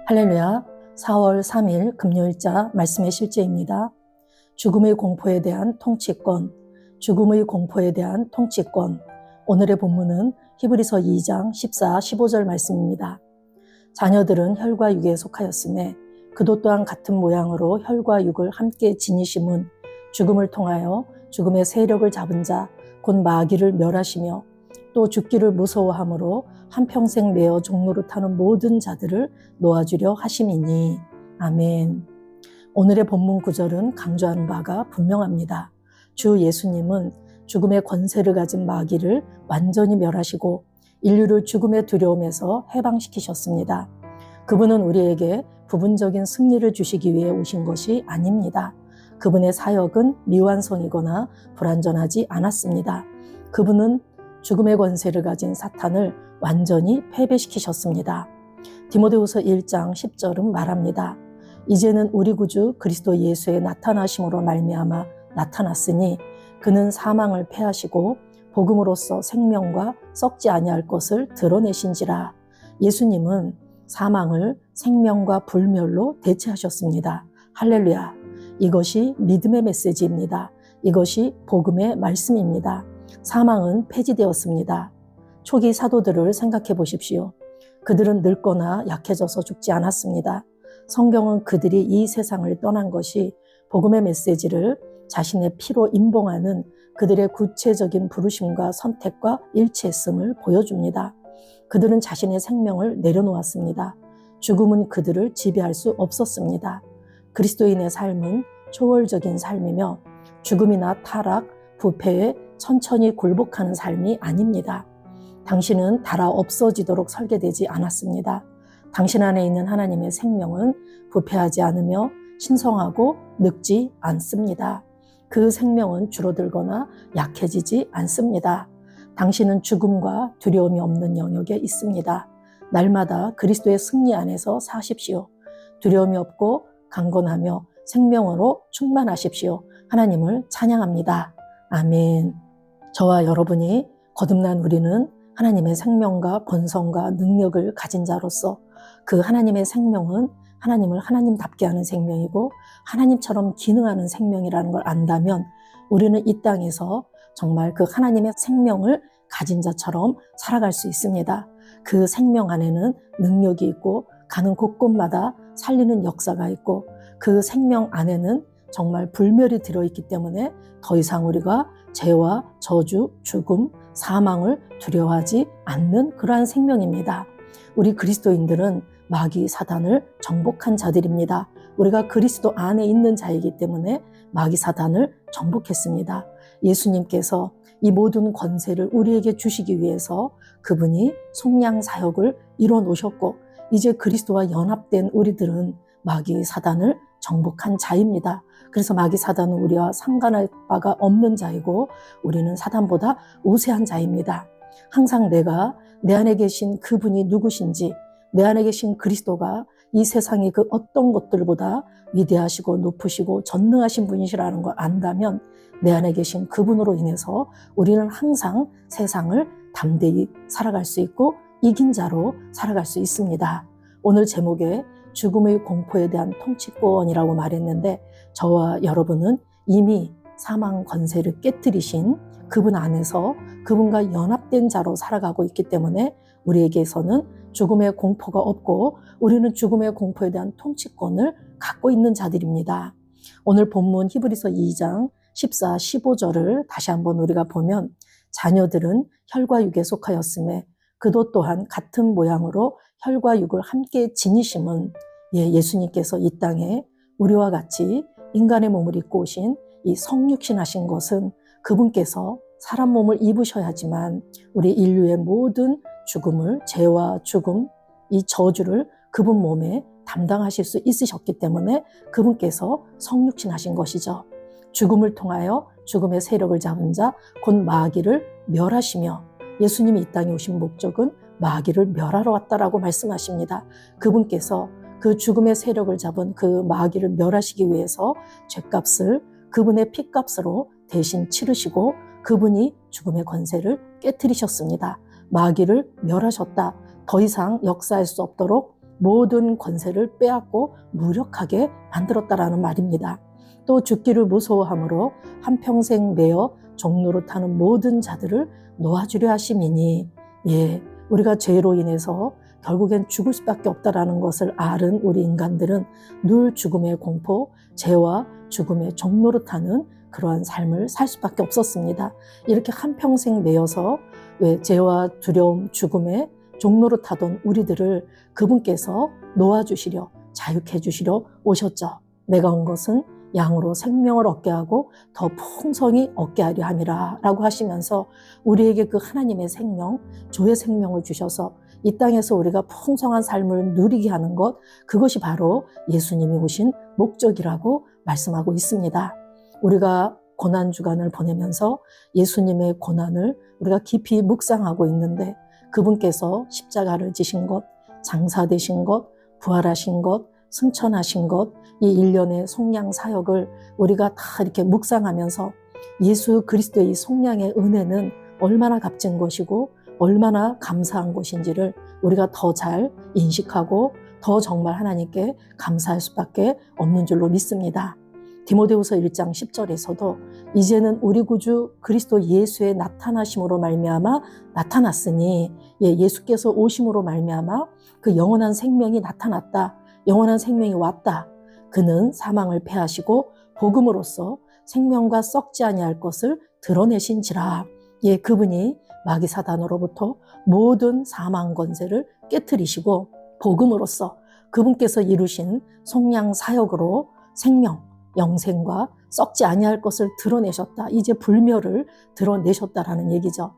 할렐루야. 4월 3일 금요일자 말씀의 실제입니다. 죽음의 공포에 대한 통치권, 죽음의 공포에 대한 통치권. 오늘의 본문은 히브리서 2장 14, 15절 말씀입니다. 자녀들은 혈과 육에 속하였으매 그도 또한 같은 모양으로 혈과 육을 함께 지니심은 죽음을 통하여 죽음의 세력을 잡은 자, 곧 마귀를 멸하시며 또 죽기를 무서워함으로 한평생 매어 종로를 타는 모든 자들을 놓아주려 하심이니. 아멘. 오늘의 본문 구절은 강조하는 바가 분명합니다. 주 예수님은 죽음의 권세를 가진 마귀를 완전히 멸하시고 인류를 죽음의 두려움에서 해방시키셨습니다. 그분은 우리에게 부분적인 승리를 주시기 위해 오신 것이 아닙니다. 그분의 사역은 미완성이거나 불완전하지 않았습니다. 그분은 죽음의 권세를 가진 사탄을 완전히 패배시키셨습니다. 디모데후서 1장 10절은 말합니다. 이제는 우리 구주 그리스도 예수의 나타나심으로 말미암아 나타났으니 그는 사망을 패하시고 복음으로써 생명과 썩지 아니할 것을 드러내신지라. 예수님은 사망을 생명과 불멸로 대체하셨습니다. 할렐루야. 이것이 믿음의 메시지입니다. 이것이 복음의 말씀입니다. 사망은 폐지되었습니다. 초기 사도들을 생각해 보십시오. 그들은 늙거나 약해져서 죽지 않았습니다. 성경은 그들이 이 세상을 떠난 것이 복음의 메시지를 자신의 피로 임봉하는 그들의 구체적인 부르심과 선택과 일치했음을 보여줍니다. 그들은 자신의 생명을 내려놓았습니다. 죽음은 그들을 지배할 수 없었습니다. 그리스도인의 삶은 초월적인 삶이며 죽음이나 타락, 부패에 천천히 굴복하는 삶이 아닙니다. 당신은 닳아 없어지도록 설계되지 않았습니다. 당신 안에 있는 하나님의 생명은 부패하지 않으며 신성하고 늙지 않습니다. 그 생명은 줄어들거나 약해지지 않습니다. 당신은 죽음과 두려움이 없는 영역에 있습니다. 날마다 그리스도의 승리 안에서 사십시오. 두려움이 없고 강건하며 생명으로 충만하십시오. 하나님을 찬양합니다. 아멘. 저와 여러분이 거듭난 우리는 하나님의 생명과 권성과 능력을 가진 자로서 그 하나님의 생명은 하나님을 하나님답게 하는 생명이고 하나님처럼 기능하는 생명이라는 걸 안다면 우리는 이 땅에서 정말 그 하나님의 생명을 가진 자처럼 살아갈 수 있습니다. 그 생명 안에는 능력이 있고 가는 곳곳마다 살리는 역사가 있고 그 생명 안에는 정말 불멸이 들어있기 때문에 더 이상 우리가 죄와 저주, 죽음, 사망을 두려워하지 않는 그러한 생명입니다. 우리 그리스도인들은 마귀 사단을 정복한 자들입니다. 우리가 그리스도 안에 있는 자이기 때문에 마귀 사단을 정복했습니다. 예수님께서 이 모든 권세를 우리에게 주시기 위해서 그분이 속량 사역을 이뤄 놓으셨고 이제 그리스도와 연합된 우리들은 마귀 사단을 정복한 자입니다. 그래서 마귀 사단은 우리와 상관할 바가 없는 자이고 우리는 사단보다 우세한 자입니다. 항상 내가 내 안에 계신 그분이 누구신지 내 안에 계신 그리스도가 이 세상의 그 어떤 것들보다 위대하시고 높으시고 전능하신 분이시라는 걸 안다면 내 안에 계신 그분으로 인해서 우리는 항상 세상을 담대히 살아갈 수 있고 이긴 자로 살아갈 수 있습니다. 오늘 제목에 죽음의 공포에 대한 통치권이라고 말했는데 저와 여러분은 이미 사망 권세를 깨뜨리신 그분 안에서 그분과 연합된 자로 살아가고 있기 때문에 우리에게서는 죽음의 공포가 없고 우리는 죽음의 공포에 대한 통치권을 갖고 있는 자들입니다. 오늘 본문 히브리서 2장 14, 15절을 다시 한번 우리가 보면 자녀들은 혈과 육에 속하였으매 그도 또한 같은 모양으로 혈과 육을 함께 지니심은 예수님께서 이 땅에 우리와 같이 인간의 몸을 입고 오신 이 성육신 하신 것은 그분께서 사람 몸을 입으셔야지만 우리 인류의 모든 죽음을 죄와 죽음, 이 저주를 그분 몸에 담당하실 수 있으셨기 때문에 그분께서 성육신 하신 것이죠. 죽음을 통하여 죽음의 세력을 잡은 자, 곧 마귀를 멸하시며 예수님이 이 땅에 오신 목적은 마귀를 멸하러 왔다라고 말씀하십니다. 그분께서 그 죽음의 세력을 잡은 그 마귀를 멸하시기 위해서 죗값을 그분의 피값으로 대신 치르시고 그분이 죽음의 권세를 깨뜨리셨습니다. 마귀를 멸하셨다. 더 이상 역사할 수 없도록 모든 권세를 빼앗고 무력하게 만들었다라는 말입니다. 또 죽기를 무서워함으로 한평생 매어 종노릇하는 모든 자들을 놓아주려 하심이니, 우리가 죄로 인해서 결국엔 죽을 수밖에 없다라는 것을 아는 우리 인간들은 늘 죽음의 공포, 죄와 죽음의 종노릇하는 그러한 삶을 살 수밖에 없었습니다. 이렇게 한평생 매여서 죄와 두려움, 죽음에 종노릇하던 우리들을 그분께서 놓아주시려, 자유케 해주시려 오셨죠. 내가 온 것은 양으로 생명을 얻게 하고 더 풍성히 얻게 하려 함이라 라고 하시면서 우리에게 그 하나님의 생명, 조의 생명을 주셔서 이 땅에서 우리가 풍성한 삶을 누리게 하는 것, 그것이 바로 예수님이 오신 목적이라고 말씀하고 있습니다. 우리가 고난주간을 보내면서 예수님의 고난을 우리가 깊이 묵상하고 있는데, 그분께서 십자가를 지신 것, 장사되신 것, 부활하신 것, 승천하신 것, 이 일련의 속량 사역을 우리가 다 이렇게 묵상하면서 예수 그리스도의 이 속량의 은혜는 얼마나 값진 것이고 얼마나 감사한 것인지를 우리가 더 잘 인식하고 더 정말 하나님께 감사할 수밖에 없는 줄로 믿습니다. 디모데후서 1장 10절에서도 이제는 우리 구주 그리스도 예수의 나타나심으로 말미암아 나타났으니, 예수께서 오심으로 말미암아 그 영원한 생명이 나타났다. 영원한 생명이 왔다. 그는 사망을 패하시고 복음으로써 생명과 썩지 아니할 것을 드러내신지라. 그분이 마귀 사단으로부터 모든 사망 권세를 깨트리시고 복음으로써 그분께서 이루신 속량 사역으로 생명, 영생과 썩지 아니할 것을 드러내셨다. 이제 불멸을 드러내셨다라는 얘기죠.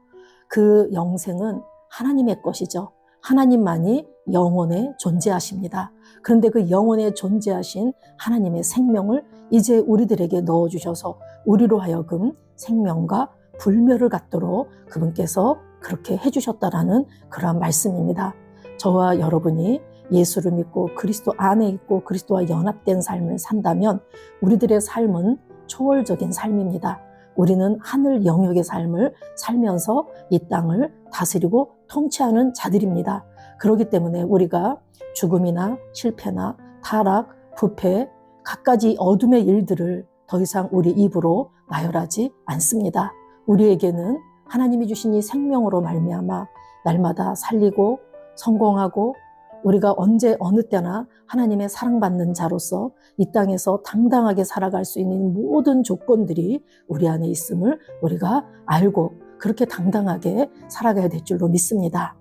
그 영생은 하나님의 것이죠. 하나님만이 영원에 존재하십니다. 그런데 그 영원에 존재하신 하나님의 생명을 이제 우리들에게 넣어주셔서 우리로 하여금 생명과 불멸을 갖도록 그분께서 그렇게 해주셨다라는 그러한 말씀입니다. 저와 여러분이 예수를 믿고 그리스도 안에 있고 그리스도와 연합된 삶을 산다면 우리들의 삶은 초월적인 삶입니다. 우리는 하늘 영역의 삶을 살면서 이 땅을 다스리고 통치하는 자들입니다. 그렇기 때문에 우리가 죽음이나 실패나 타락, 부패, 갖가지 어둠의 일들을 더 이상 우리 입으로 나열하지 않습니다. 우리에게는 하나님이 주신 이 생명으로 말미암아 날마다 살리고 성공하고 우리가 언제 어느 때나 하나님의 사랑받는 자로서 이 땅에서 당당하게 살아갈 수 있는 모든 조건들이 우리 안에 있음을 우리가 알고 그렇게 당당하게 살아가야 될 줄로 믿습니다.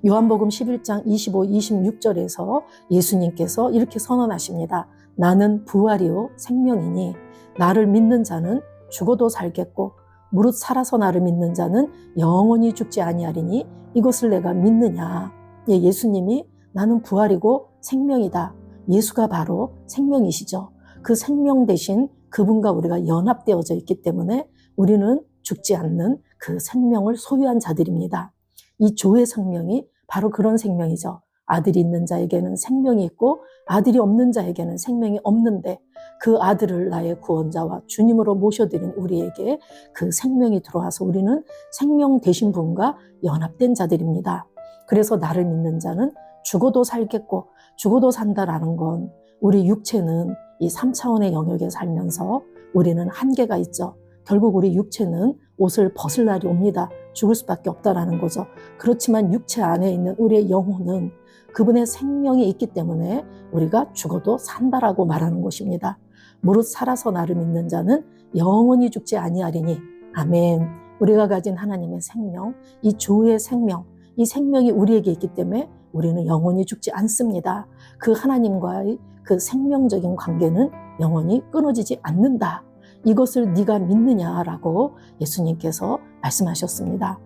요한복음 11장 25, 26절에서 예수님께서 이렇게 선언하십니다. 나는 부활이요 생명이니 나를 믿는 자는 죽어도 살겠고 무릇 살아서 나를 믿는 자는 영원히 죽지 아니하리니 이것을 내가 믿느냐. 예수님이 나는 부활이고 생명이다. 예수가 바로 생명이시죠. 그 생명 대신 그분과 우리가 연합되어져 있기 때문에 우리는 죽지 않는 그 생명을 소유한 자들입니다. 이 조의 생명이 바로 그런 생명이죠. 아들이 있는 자에게는 생명이 있고 아들이 없는 자에게는 생명이 없는데 그 아들을 나의 구원자와 주님으로 모셔드린 우리에게 그 생명이 들어와서 우리는 생명 되신 분과 연합된 자들입니다. 그래서 나를 믿는 자는 죽어도 살겠고 죽어도 산다라는 건 우리 육체는 이 3차원의 영역에 살면서 우리는 한계가 있죠. 결국 우리 육체는 옷을 벗을 날이 옵니다. 죽을 수밖에 없다라는 거죠. 그렇지만 육체 안에 있는 우리의 영혼은 그분의 생명이 있기 때문에 우리가 죽어도 산다라고 말하는 것입니다. 무릇 살아서 나를 믿는 자는 영원히 죽지 아니하리니 아멘. 우리가 가진 하나님의 생명, 이 주의 생명, 이 생명이 우리에게 있기 때문에 우리는 영원히 죽지 않습니다. 그 하나님과의 그 생명적인 관계는 영원히 끊어지지 않는다. 이것을 네가 믿느냐라고 예수님께서 말씀하셨습니다.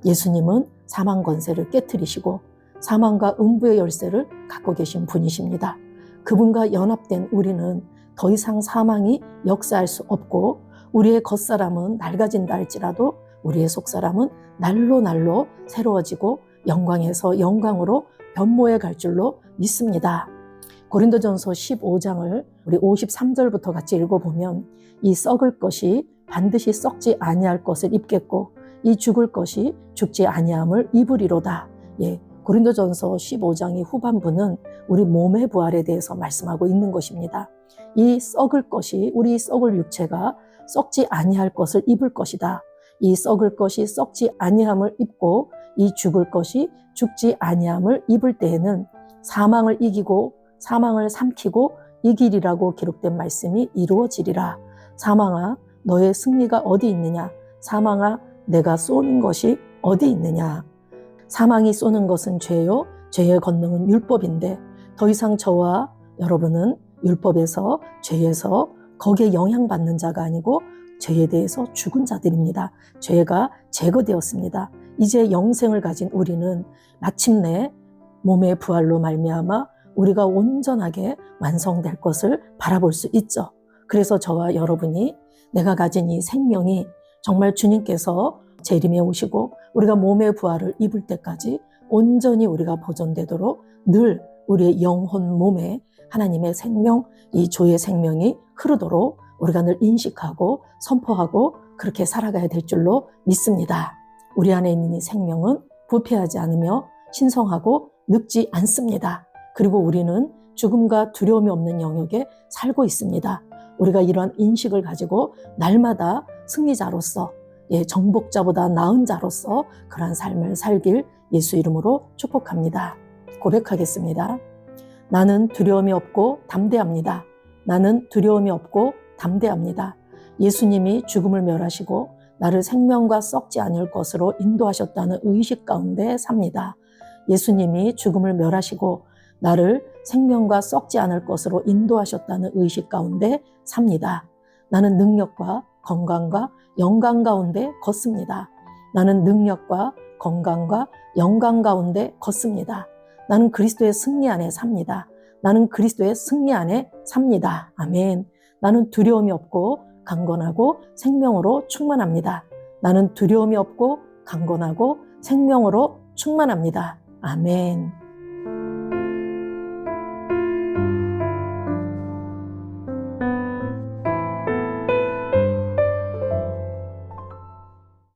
예수님은 사망 권세를 깨트리시고 사망과 음부의 열쇠를 갖고 계신 분이십니다. 그분과 연합된 우리는 더 이상 사망이 역사할 수 없고 우리의 겉사람은 낡아진다 할지라도 우리의 속사람은 날로 날로 새로워지고 영광에서 영광으로 변모해 갈 줄로 믿습니다. 고린도전서 15장을 우리 53절부터 같이 읽어보면 이 썩을 것이 반드시 썩지 아니할 것을 입겠고 이 죽을 것이 죽지 아니함을 입으리로다. 고린도전서 15장의 후반부는 우리 몸의 부활에 대해서 말씀하고 있는 것입니다. 이 썩을 것이, 우리 썩을 육체가 썩지 아니할 것을 입을 것이다. 이 썩을 것이 썩지 아니함을 입고 이 죽을 것이 죽지 아니함을 입을 때에는 사망을 이기고 사망을 삼키고 이기리라고 기록된 말씀이 이루어지리라. 사망아, 너의 승리가 어디 있느냐? 사망아, 내가 쏘는 것이 어디 있느냐? 사망이 쏘는 것은 죄요, 죄의 권능은 율법인데 더 이상 저와 여러분은 율법에서, 죄에서 거기에 영향받는 자가 아니고 죄에 대해서 죽은 자들입니다. 죄가 제거되었습니다. 이제 영생을 가진 우리는 마침내 몸의 부활로 말미암아 우리가 온전하게 완성될 것을 바라볼 수 있죠. 그래서 저와 여러분이 내가 가진 이 생명이 정말 주님께서 재림에 오시고 우리가 몸의 부활을 입을 때까지 온전히 우리가 보존되도록 늘 우리의 영혼 몸에 하나님의 생명, 이 조의 생명이 흐르도록 우리가 늘 인식하고 선포하고 그렇게 살아가야 될 줄로 믿습니다. 우리 안에 있는 이 생명은 부패하지 않으며 신성하고 늙지 않습니다. 그리고 우리는 죽음과 두려움이 없는 영역에 살고 있습니다. 우리가 이러한 인식을 가지고 날마다 승리자로서, 정복자보다 나은 자로서 그러한 삶을 살길 예수 이름으로 축복합니다. 고백하겠습니다. 나는 두려움이 없고 담대합니다. 나는 두려움이 없고 담대합니다. 예수님이 죽음을 멸하시고 나를 생명과 썩지 않을 것으로 인도하셨다는 의식 가운데 삽니다. 예수님이 죽음을 멸하시고 나를 생명과 썩지 않을 것으로 인도하셨다는 의식 가운데 삽니다. 나는 능력과 건강과 영광 가운데 걷습니다. 나는 능력과 건강과 영광 가운데 걷습니다. 나는 그리스도의 승리 안에 삽니다. 나는 그리스도의 승리 안에 삽니다. 아멘. 나는 두려움이 없고 강건하고 생명으로 충만합니다. 나는 두려움이 없고 강건하고 생명으로 충만합니다. 아멘.